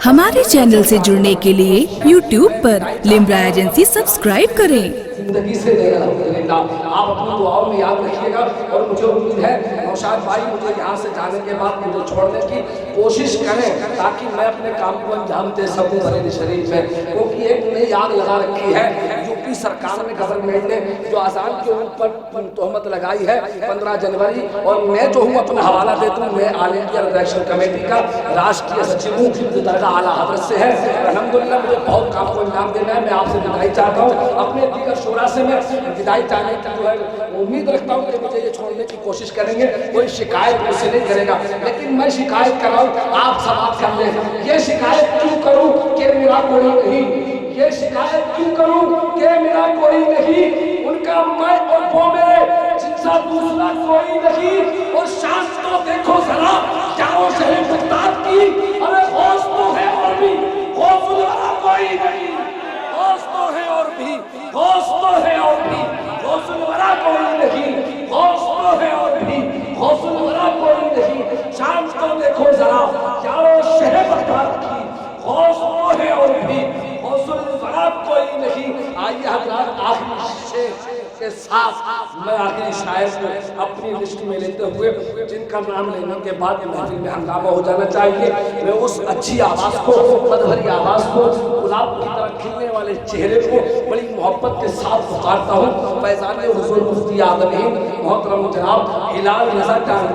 हमारे चैनल से जुड़ने के लिए YouTube पर लिम्रा एजेंसी सब्सक्राइब करें। जिंदगी से देगा अल्हम्दुलिल्लाह। आप अपनी दुआओं में याद रखिएगा और मुझे उम्मीद है नौशाद भाई मुझे यहाँ से जाने के बाद मुझे छोड़ने की कोशिश करें ताकि मैं अपने काम को अंजाम दे सकूँ बरेली शरीफ में, क्योंकि एक नई आग लगा रखी है यूपी सरकार ने, गवर्नमेंट ने जो अजान के ऊपर तोहमत लगाई है 15 जनवरी। और मैं जो हूँ अपना हवाला देता हूँ, मैं ऑल इंडिया इलेक्शन कमेटी का राष्ट्रीय सचिव हूँ जो दर्जा आला हजरत से है। अल्हम्दुलिल्लाह मुझे बहुत काम को अंजाम देना है। मैं आपसे विदाई चाहता हूँ, अपने दीगर शोरा से मैं विदाई चाहने की जो है उम्मीद रखता हूँ कि मुझे ये छोड़ने की कोशिश करेंगे, कोई शिकायत मुझसे नहीं करेगा। लेकिन मैं शिकायत कराऊँ, आप समाप्त कर लें। ये शिकायत क्यों करूँ कि मेरा कोई नहीं, ये शिकायत क्यों करूँ कि मेरा कोई नहीं, उनका मैं और वो मेरे जिनसा दूसरा कोई नहीं। और शान तो देखो जरा चारों शहर मुख्तार की, अरे होश तो है और भी होश वाला कोई नहीं, होश तो है और भी होश तो है और भी होश वाला कोई नहीं, होश तो है और भी होश वाला कोई नहीं। शान तो देखो जरा चारों शहर मुख्तार की, होश तो है और भी हौसला कोई नहीं। आइए हजरात आखिरी शेर के साथ मैं आखिरी शायर को अपनी लिस्ट में लेते हुए, जिनका नाम लेने के बाद महफिल में हंगामा हो जाना चाहिए, मैं उस अच्छी आवाज़ को, मधुरी आवाज़ को, गुलाब की तरह खिलने वाले चेहरे को बड़ी मोहब्बत के साथ पुकारता हूँ। फैज़ान हुज़ूर मुफ्ती आदमीन मोहतरम जनाब हिलाल रज़ा जान,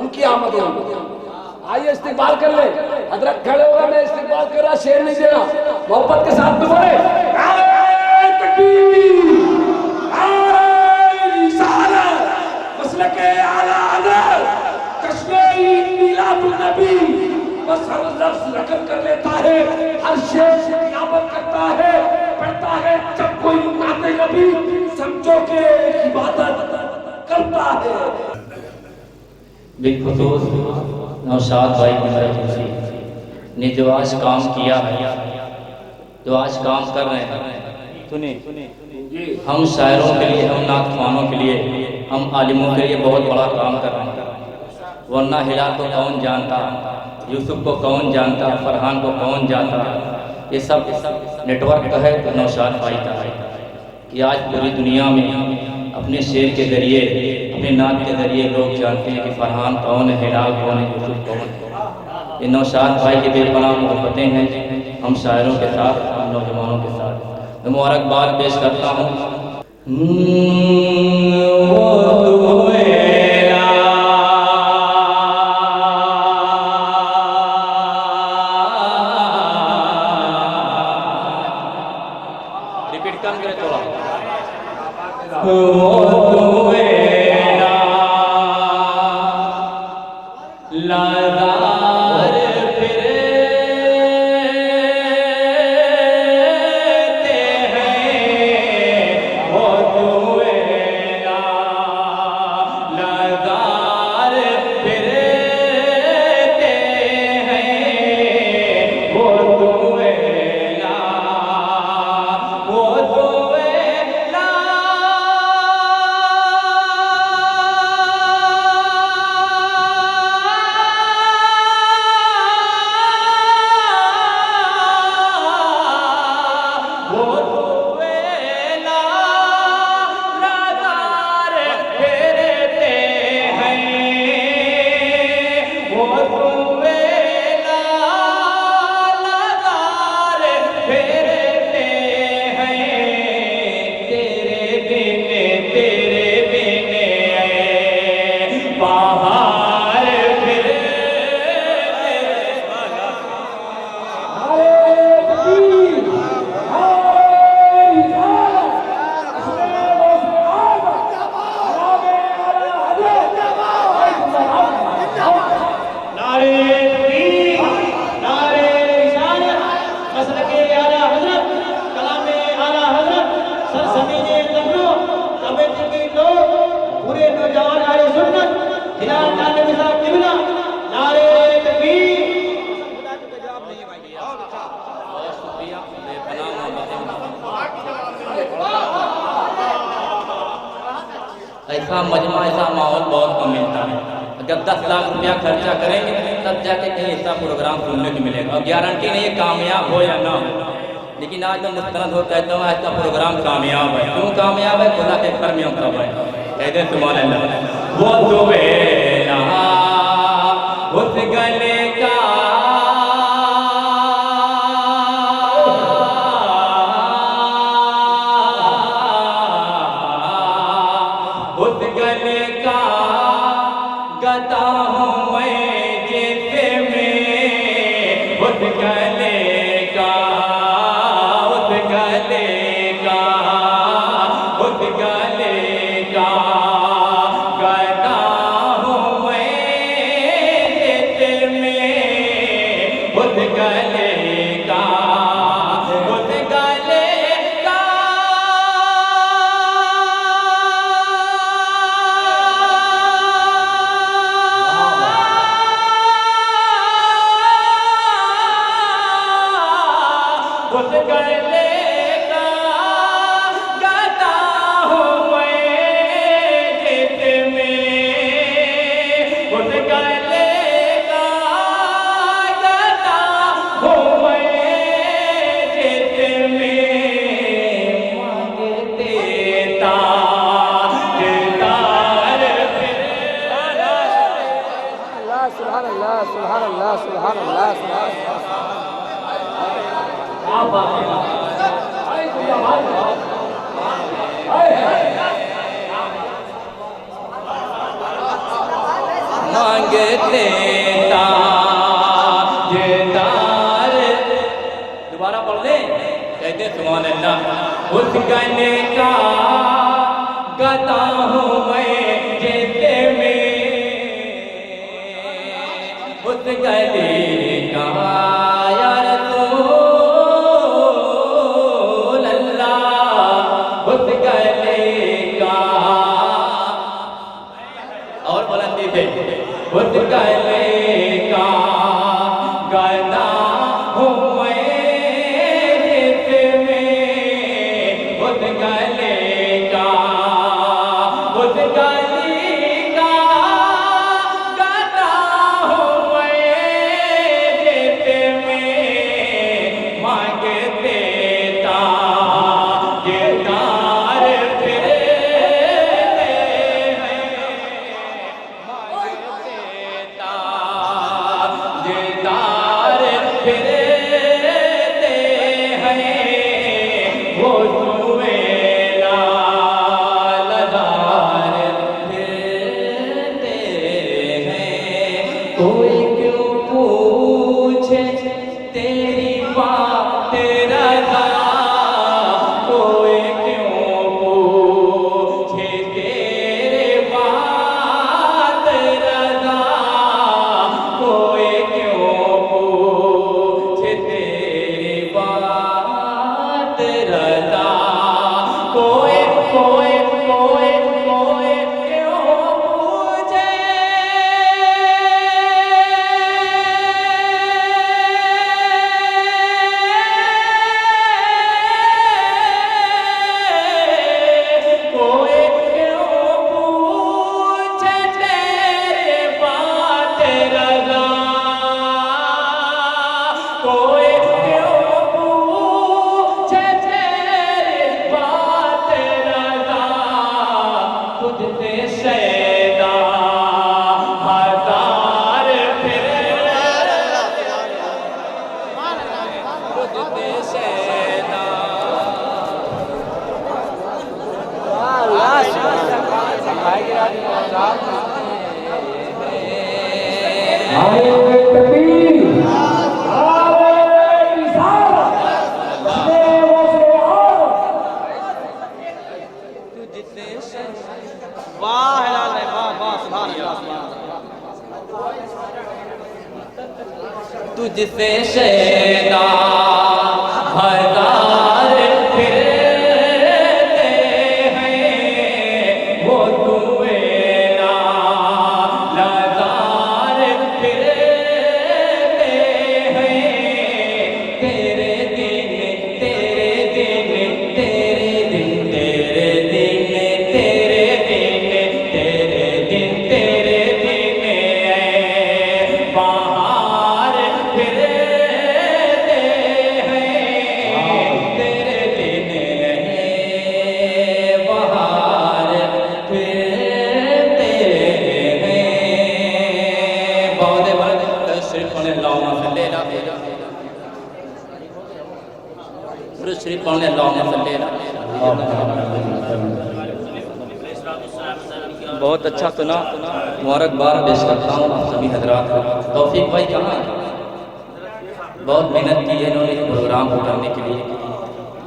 उनकी आमद है। आइए इस्तिकबाल कर ले, हजरत खड़े होगा, मैं इस्तिकबाल कर रहा, शेर नहीं देना, मोहब्बत के साथ में बोले नारे तकबीर, नारे रिसालत, मसलके आला हज़रत, चश्मे मिलादुन नबी। बस हर लफ्ज़ रकम कर लेता है, हर शेर से क़यामत करता है, पढ़ता है जब कोई नाते नबी, समझो के इबादत करता है। बिलखुसूस नौशाद भाई एजेंसी ने जो आज काम किया है, जो आज काम कर रहे हैं, सुने हम शायरों के लिए, हम नात ख़वानों के लिए, हम आलिमों के लिए बहुत बड़ा काम कर रहे हैं। वरना हिलाल को कौन जानता, यूसुफ को कौन जानता, फरहान को कौन जानता। ये सब नेटवर्क का है तो नौशाद भाई का है कि आज पूरी दुनिया में अपने शेर के ज़रिए, अपने नात के ज़रिए लोग जानते हैं कि फरहान कौन है, हिलाल कौन है, यूसुफ कौन है। ये नौशाद भाई की बेपनाह मोहब्बतें हैं हम शायरों के साथ, हम नौजवानों के साथ। मैं मुबारकबाद पेश करता हूँ। रिपीट कम करे थोड़ा। ऐसा मजमा, ऐसा माहौल बहुत कम मिलता है। अगर 10 लाख रुपया खर्चा करेंगे तब जाके कहीं ऐसा प्रोग्राम सुनने को मिलेगा। और गारंटी नहीं है कामयाब हो या ना हो, लेकिन आज मैं मुस्तनद हो कहता हूँ आज का प्रोग्राम कामयाब है। क्यों कामयाब है? खुदा के घर में होता है। कहते सुभान अल्लाह। वो सुबेला उस गले का उस गले का गदा हूँ मैं जैसे में उस गले का उस गले का उस गले का गदा हूँ मैं जैसे में उस गले का उस गले उस गले का गदा हूँ मैं जिसमें उस गले का गदा हूँ मैं जिसमें मांगते तार सुभान अल्लाह सुभान अल्लाह सुभान अल्लाह सुभान मांगते तार। दोबारा पढ़ ले। कहते सुभान अल्लाह। उस गले का गदा हूँ मैं जैसे में उस गले का या रसूल अल्लाह उस गले का और बुलंदी से उस गले का गदा हूँ मैं जिसमें उस गले का उस गले का गदा हूँ मैं जिसमें मांगते तार फिरते वो सुवेला लदार फिरते हैं। कोई क्यों पूछे तेरी बात रज़ा, कोई क्यों पूछे तेरे बात रज़ा, कोई क्यों पूछे तेरी बात रज़ा, कोई कोई कोई कोई क्यों पूछे कोई क्यों पूछे तेरे बात रज़ा, कोई क्यों पूछे तेरे बात रज़ा, तुझसे शैदा हजार तुझसे शैदा वाह हिलाल भाई, वाह वाह सुभान अल्लाह सुभान अल्लाह। तुझसे शैदा हजार फिरते हैं, वो सुवेला लदार फिरते हैं। तेरे दिन तेरे दिन तेरे दिन तेरे दिन तेरे दिन तेरे दिन तेरे दिन पढ़ने अल्लाहुम्मा सल्ली अला दुरूद शरीफ पढ़ने अल्लाहुम्मा सल्ली अला। बहुत अच्छा सुना, मुबारकबाद पेश करता हूँ आप सभी हजरात को। तौफीक भाई कहाँ हैं? बहुत मेहनत की है इन्होंने इस प्रोग्राम को करने के लिए।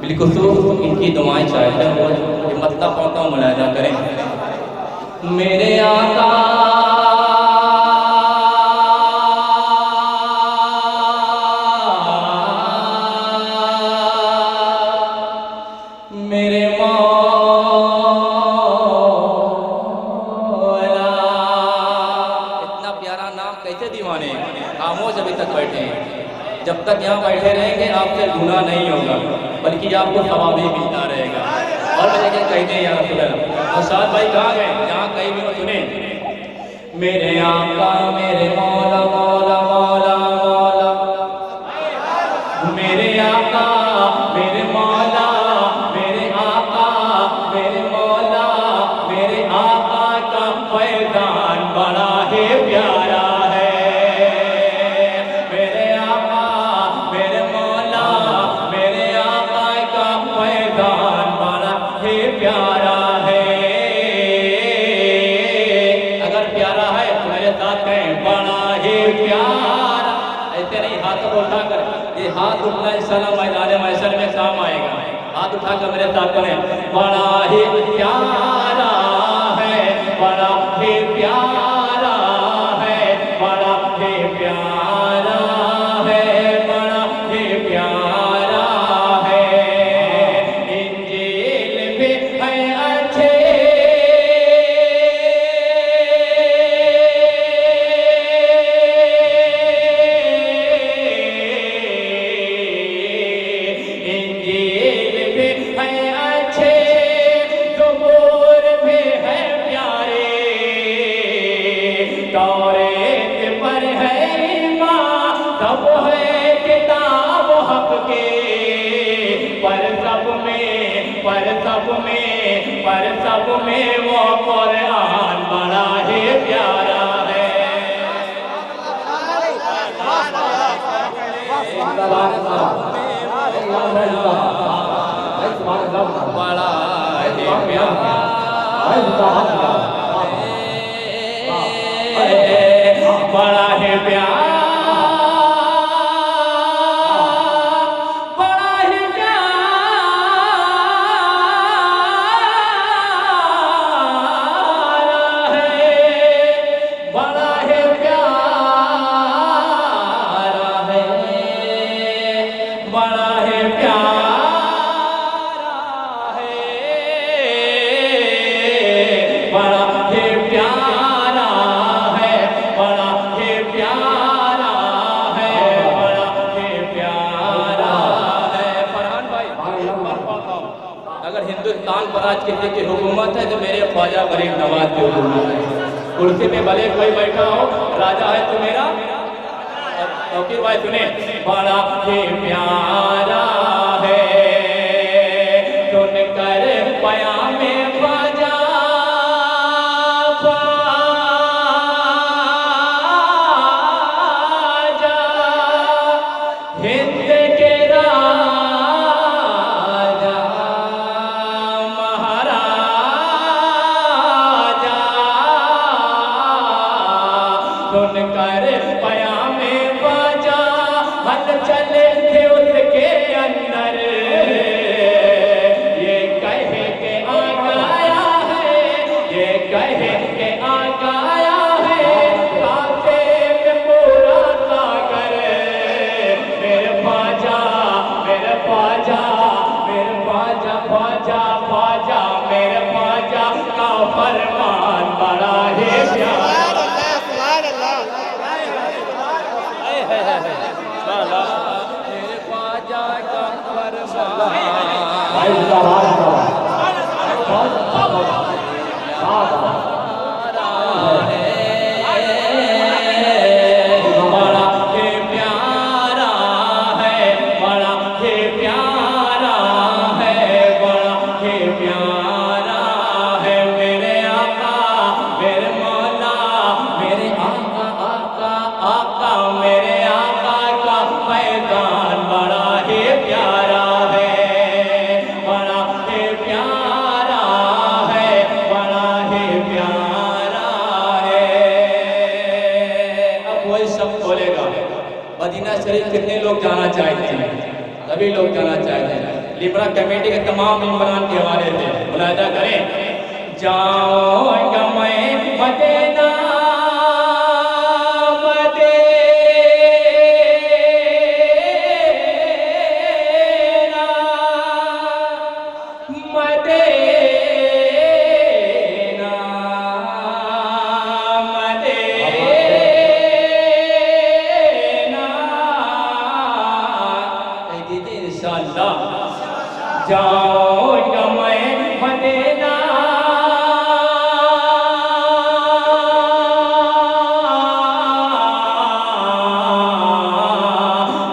बिलखुसूस इनकी दुआएं चाहते हैं, वो मतलब पाता हूँ मुलाहिजा करें। मेरे आका मेरे मौला, इतना प्यारा नाम कैसे दीवाने खामोश अभी तक बैठे हैं। जब तक यहाँ बैठे रहेंगे आपसे गुनाह नहीं होगा, बल्कि आपको सवाब ही मिलता रहेगा। और मुझे क्या कहते हैं यार रसूल अल्लाह। और साथ भाई कहाँ गए? जहाँ कहीं भी हो सुने, मेरे आका मेरे मौला मौला मौला मौला, मेरे आका मेरे मौला मेरे आका मेरे मौला, मेरे आका का फैज़ान बड़ा है प्यारा है। मेरे आका मेरे मौला मेरे आका का फैज़ान बड़ा है प्यारा है। अगर प्यारा है तो मेरे साथ कहें बड़ा है प्यारा। ऐसे नहीं हाथों को उठाकर, ये हाथ उठना इंशाअल्लाह मैदान महशर में काम आएगा। हाथ उठाकर मेरे साथ करें बड़ा ही प्यारा है, बड़ा ही प्यारा है, बड़ा ही प्यारा है, बड़ा ही प्यारा है। इंजील भी है अच्छे, इंजील भी है अच्छे, ज़बूर भी है प्यारे, तौरेत पर है ईमान, सब है किताब हक के, पर सब में वो कुरान बड़ा ही प्यारा है। बड़ा ही प्यारा बड़ा है प्यार, बड़ा है प्यारा है, बड़ा है प्यारा है, बड़ा है प्यारा है, बड़ा है प्यारा है, बड़ा है प्यारा है, बड़ा है प्यारा है। फरहान भाई अगर हिंदुस्तान पर आज किसी की हुकूमत है तो मेरे ख्वाजा गरीब नवाज की हुकूमत है। कुर्सी पे भले कोई बैठा हो, राजा है तो मेरा। फकीर भाई सुने, बड़ा ही प्यारा है, सुनकर पयामे ख्वाजा ख्वाजा, हिंद के राजा महाराजा, सुनकर पयामे ख्वाजा हल चले थे उसके अंदर, ये कहे के आ गया है, ये कहे के आ गया है, कासे में पूरा सागर, मेरे ख्वाजा मेरे ख्वाजा मेरे ख्वाजा ख्वाजा ख्वाजा, मेरे ख्वाजा का फरमान बड़ा है प्यारा। मेरे ख्वाजा का बड़ा ही प्यारा है, बड़ा ही प्यारा है, बड़ा ही प्यारा है। मेरे आका मेरे मौला मेरे आका आका आका, मेरे आका मदीना शरीफ कितने लोग जाना चाहते हैं? सभी लोग जाना चाहते हैं। लिब्रा कमेटी के तमाम मेंबरान के हवाले से मुलाहिदा करें। जाऊंगा मैं मदीना जाऊंगा मैं मदीना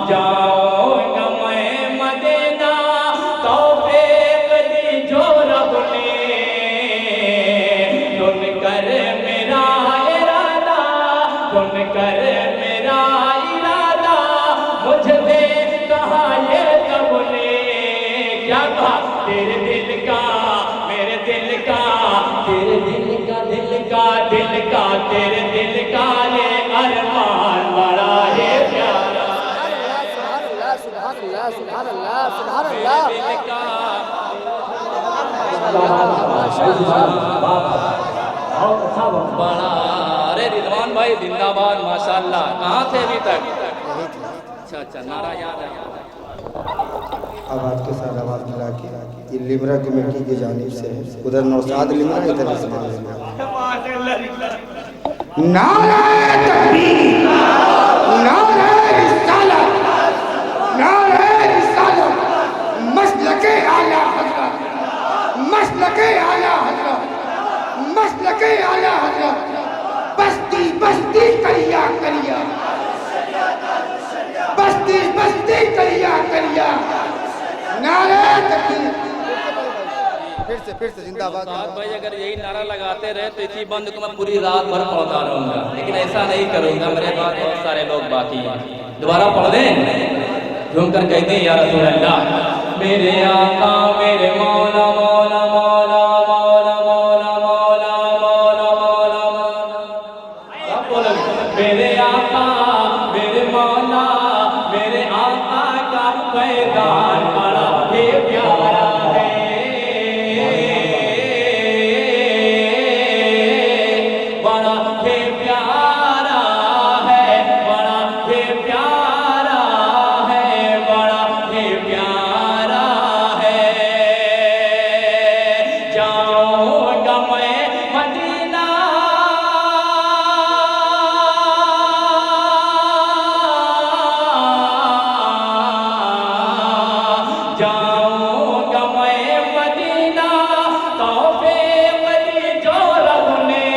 जाऊंगा मैं मदीना तौफीक दी जो रब ने सुनकर मेरा इरादा सुनकर मेरा इरादा मुझसे कहा ये कब ने क्या कहा तेरे दिल का मेरे दिल का तेरे दिल का दिल का दिल का तेरे दिल का ये अरमान बड़ा है प्यारा दिल का बड़ा। अरे रिजवान भाई जिंदाबाद माशाल्लाह। कहाँ थे अभी तक? अच्छा नारा याद है। आवाज़ के साथ आवाज़ मिला के ये लिब्रा कमेटी की जानिब से है। उधर नौशाद लिब्रा, इधर इस्माइल लिब्रा। नारे तकबीर, नारे रिसालत, नारे रिसालत, मसलके आला हज़रत, मसलके आला हज़रत, मसलके आला हज़रत, बस्ती बस्ती करिया करिया, बस्ती बस्ती करिया करिया, नारे तकबीर। फिर से जिंदाबाद। भाई अगर यही नारा लगाते रहे तो इसी बंद को मैं पूरी रात भर पढ़ता रहूंगा, लेकिन ऐसा नहीं करूंगा। मेरे पास बहुत सारे लोग बाकी हैं। दोबारा पढ़ दें, झूम कर कहते हैं या रसूल अल्लाह मेरे आका मेरे मौला मौला मौला मौला मौला मौला मौला मौला मौला बोलो मेरे आका मेरे मौला मेरे आका का पैगाम बड़ा ही प्यारा है, बड़ा ही प्यारा है, बड़ा ही प्यारा है, बड़ा ही प्यारा है। जाऊंगा मैं मदीना जाऊंगा मैं मदीना तौफीक दी जो रब ने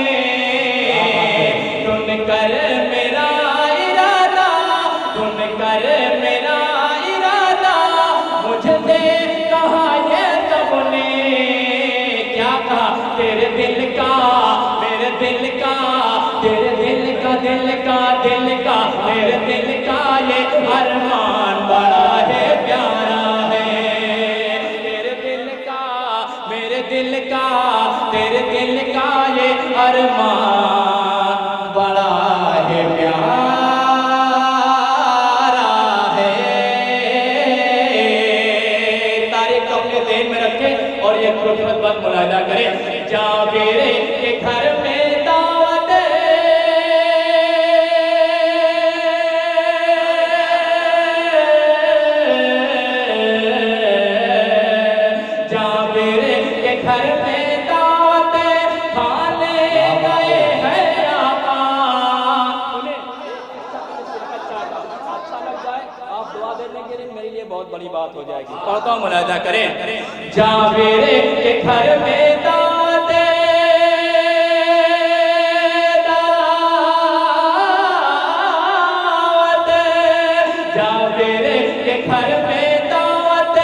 सुनकर मेरा इरादा सुनकर मेरा इरादा मुझसे कहा ये सबने क्या कहा तेरे दिल का मेरे दिल का तेरे दिल का दिल का दिल का मेरे दिल का ये अरमान बड़ा है प्यारा है, तेरे दिल का मेरे दिल का तेरे दिल का ये अरमान बड़ा है प्यारा है। तारीख को अपने ज़हन में रखें और ये खूबसूरत बात मुलाहिदा करें। जाबिर के घर में दावत जाबिर के घर में दावत खाने गए हैं आका। अच्छा लग जाए आप दुआ देने के लिए मेरे लिए बहुत बड़ी बात हो जाएगी। पढ़ता हूँ मुलाहिदा करें। जाबिर के घर में दावत जाबिर के घर में दावत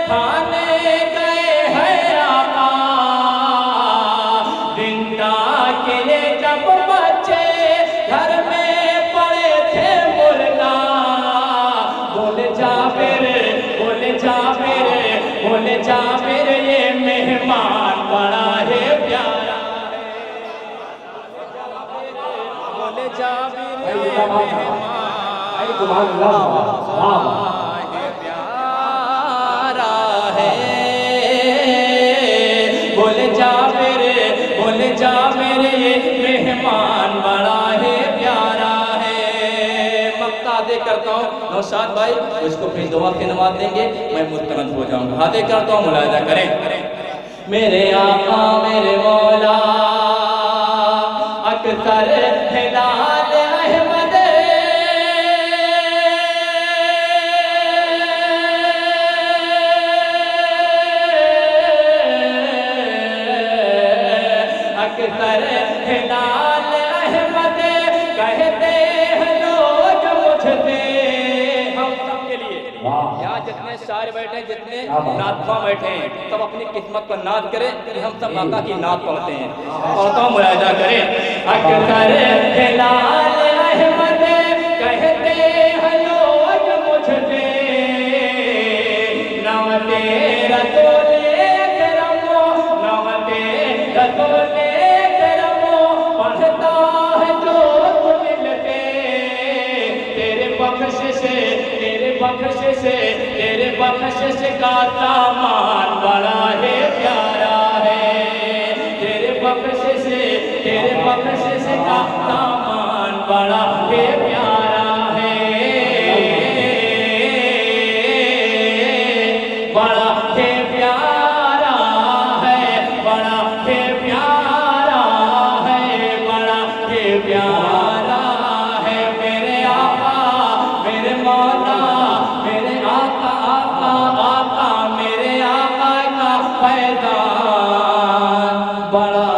खाने गए हैं आका। जिंदा के जब बच्चे घर में पड़े थे मुर्दा बोले जाबिर बोले जाबिर बोले जाबिर ये मेहमान बड़ा है प्यारा है, बोले जाबिर ये मेहमान सुभान अल्लाह वाह प्यारा है, बोले जा मेरे मेहमान बड़ा है प्यारा है। मक्ता अदा करता हूँ नौशाद भाई, उसको फिर दुआ के नवाज देंगे, मैं मुस्तरद हो जाऊंगा। अदा करता हूँ, मुलाहिजा करें। मेरे आका मेरे मौला अक्सर हिलाल अहमद, अक्सर हिलाल अहमद कहते हैं लोग मुझसे। हम सबके लिए यहाँ जितने शायर बैठे, जितने नातखा बैठे हैं, सब अपनी किस्मत पर नाद करें कि हम सब आका की नाद पढ़ते हैं। और तो मुलाहिजा करें। अक्सर हिलाल अहमद कहते हैं लोग मुझसे, नवते रसूले करमो, नवते रसूले करमो, पढ़ता है जो तुम मिलते। तेरे बख्शिश का सामान बड़ा है प्यारा है। तेरे बख्शिश का सामान बड़ा है प्यारा है, बड़ा है प्यारा है, बड़ा है प्यारा है, बड़ा है प्यारा है। मेरे आका मेरे मौला मेरे आका आका आका मेरे आका का फैज़ान बड़ा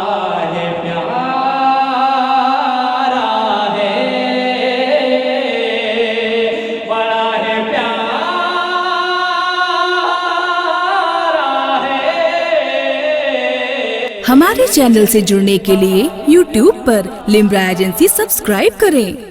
है प्यारा है, बड़ा है प्यारा है। हमारे चैनल से जुड़ने के लिए YouTube पर लिम्रा एजेंसी सब्सक्राइब करें।